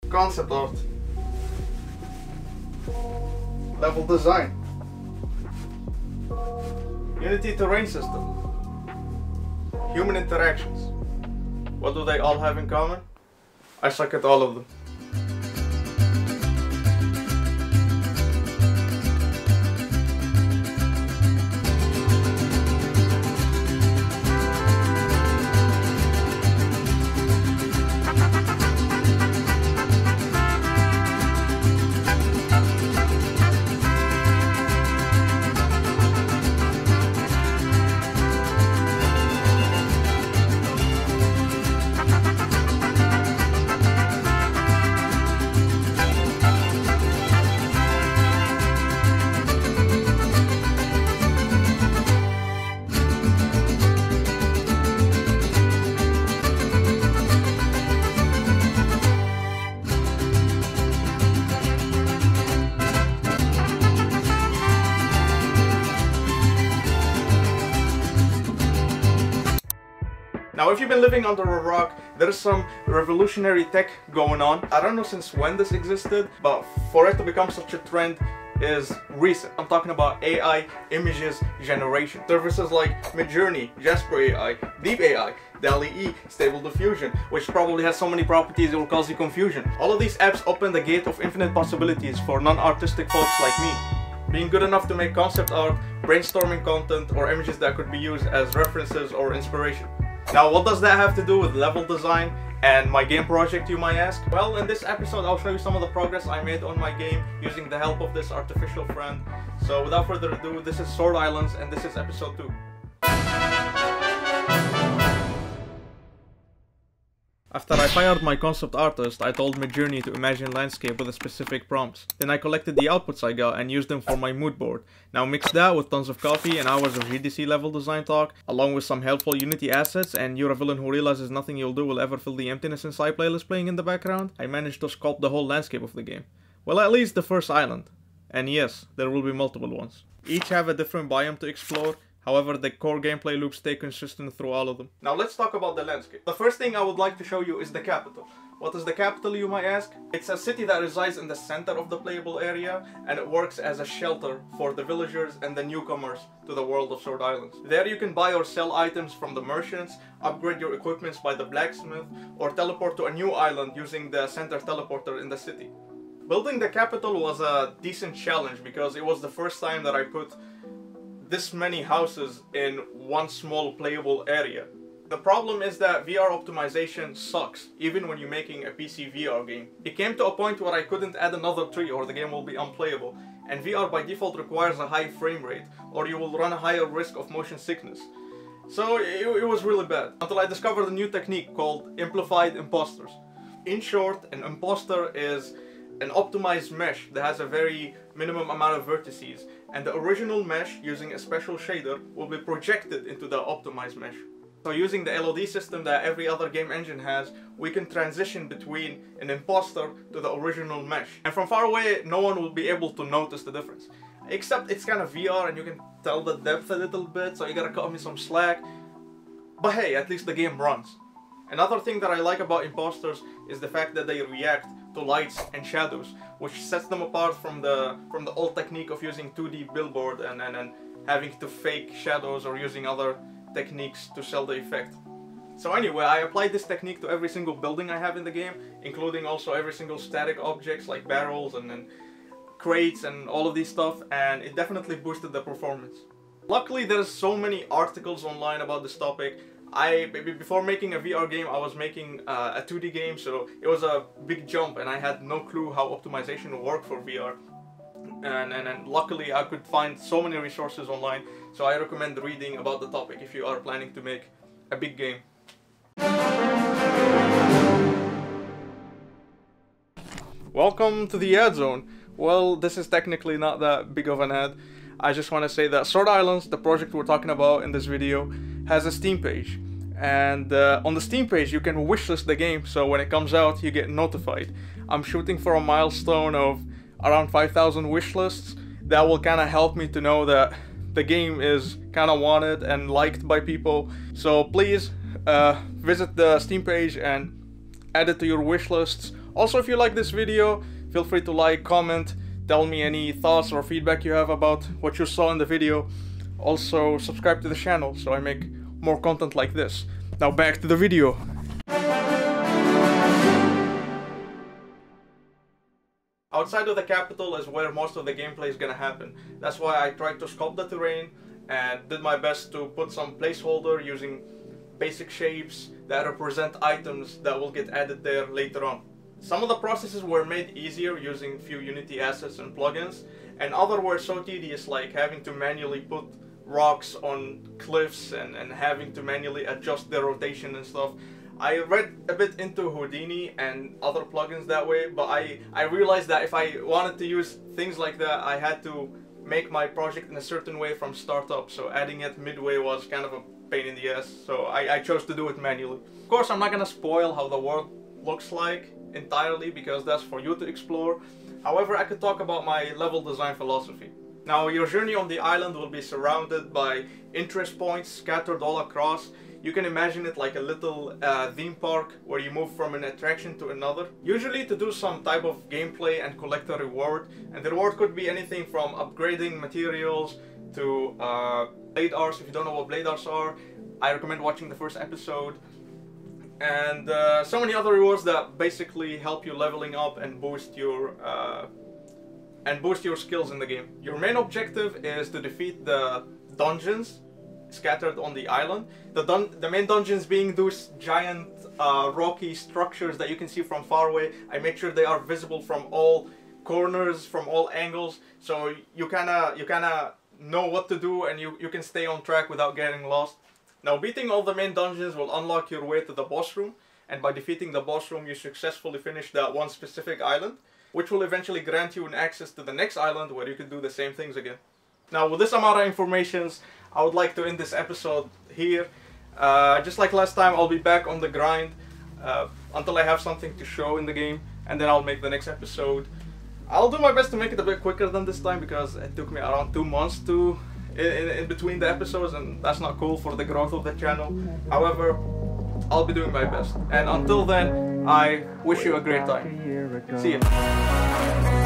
concept art, level design, Unity terrain system, human interactions. What do they all have in common? I suck at all of them. Now, if you've been living under a rock, there's some revolutionary tech going on. I don't know since when this existed, but for it to become such a trend is recent. I'm talking about AI images generation. Services like Midjourney, Jasper AI, Deep AI, DALL-E, Stable Diffusion, which probably has so many properties it will cause you confusion. All of these apps open the gate of infinite possibilities for non-artistic folks like me. Being good enough to make concept art, brainstorming content, or images that could be used as references or inspiration. Now, what does that have to do with level design and my game project, you might ask? Well, in this episode I'll show you some of the progress I made on my game using the help of this artificial friend. So without further ado, this is Sword Islands and this is episode 2. After I fired my concept artist, I told Midjourney to imagine landscape with a specific prompts. Then I collected the outputs I got and used them for my mood board. Now mix that with tons of coffee and hours of GDC level design talk, along with some helpful Unity assets and You're a Villain Who Realizes Nothing You'll Do Will Ever Fill the Emptiness Inside playlist playing in the background, I managed to sculpt the whole landscape of the game. Well, at least the first island. And yes, there will be multiple ones. Each have a different biome to explore. However, the core gameplay loops stay consistent through all of them. Now let's talk about the landscape. The first thing I would like to show you is the capital. What is the capital, you might ask? It's a city that resides in the center of the playable area, and it works as a shelter for the villagers and the newcomers to the world of Sword Islands. There you can buy or sell items from the merchants, upgrade your equipments by the blacksmith, or teleport to a new island using the center teleporter in the city. Building the capital was a decent challenge because it was the first time that I put this many houses in one small playable area. The problem is that VR optimization sucks, even when you're making a PC VR game. It came to a point where I couldn't add another tree or the game will be unplayable, and VR by default requires a high frame rate, or you will run a higher risk of motion sickness. So it was really bad, until I discovered a new technique called Amplified Imposters. In short, an imposter is an optimized mesh that has a very minimum amount of vertices, and the original mesh using a special shader will be projected into the optimized mesh. So using the LOD system that every other game engine has, we can transition between an imposter to the original mesh. And from far away, no one will be able to notice the difference. Except it's kind of VR and you can tell the depth a little bit, so you gotta cut me some slack. But hey, at least the game runs. Another thing that I like about imposters is the fact that they react to lights and shadows, which sets them apart from the old technique of using 2D billboard and having to fake shadows or using other techniques to sell the effect. So anyway, I applied this technique to every single building I have in the game, including also every single static objects like barrels and crates and all of these stuff, and it definitely boosted the performance. Luckily, there's so many articles online about this topic. Before making a VR game, I was making a 2D game, so it was a big jump and I had no clue how optimization would work for VR. And luckily I could find so many resources online, so I recommend reading about the topic if you are planning to make a big game. Welcome to the ad zone. Well, this is technically not that big of an ad. I just want to say that Sword Islands, the project we're talking about in this video, has a Steam page. And on the Steam page you can wishlist the game, so when it comes out you get notified. I'm shooting for a milestone of around 5,000 wishlists. That will kind of help me to know that the game is kind of wanted and liked by people. So please visit the Steam page and add it to your wishlists. Also, if you like this video, feel free to like, comment, tell me any thoughts or feedback you have about what you saw in the video. Also, subscribe to the channel so I make more content like this. Now back to the video. Outside of the capital is where most of the gameplay is gonna happen. That's why I tried to sculpt the terrain and did my best to put some placeholder using basic shapes that represent items that will get added there later on. Some of the processes were made easier using few Unity assets and plugins, and other were so tedious, like having to manually put rocks on cliffs and having to manually adjust their rotation and stuff. I read a bit into Houdini and other plugins that way, but I realized that if I wanted to use things like that, I had to make my project in a certain way from startup, so adding it midway was kind of a pain in the ass, so I chose to do it manually. Of course, I'm not gonna spoil how the world looks like entirely, because that's for you to explore. However, I could talk about my level design philosophy. Now, your journey on the island will be surrounded by interest points scattered all across. You can imagine it like a little theme park where you move from an attraction to another, usually to do some type of gameplay and collect a reward. And the reward could be anything from upgrading materials to blade arts. If you don't know what blade arts are, I recommend watching the first episode. And so many other rewards that basically help you leveling up and boost your skills in the game. Your main objective is to defeat the dungeons scattered on the island. The main dungeons being those giant rocky structures that you can see from far away. I make sure they are visible from all corners, from all angles, so you kinda know what to do and you can stay on track without getting lost. Now, beating all the main dungeons will unlock your way to the boss room, and by defeating the boss room you successfully finish that one specific island, which will eventually grant you an access to the next island where you can do the same things again. Now, with this amount of information, I would like to end this episode here. Just like last time, I'll be back on the grind until I have something to show in the game, and then I'll make the next episode. I'll do my best to make it a bit quicker than this time, because it took me around 2 months in between the episodes, and that's not cool for the growth of the channel. However, I'll be doing my best. And until then, I wish you a great time. See ya.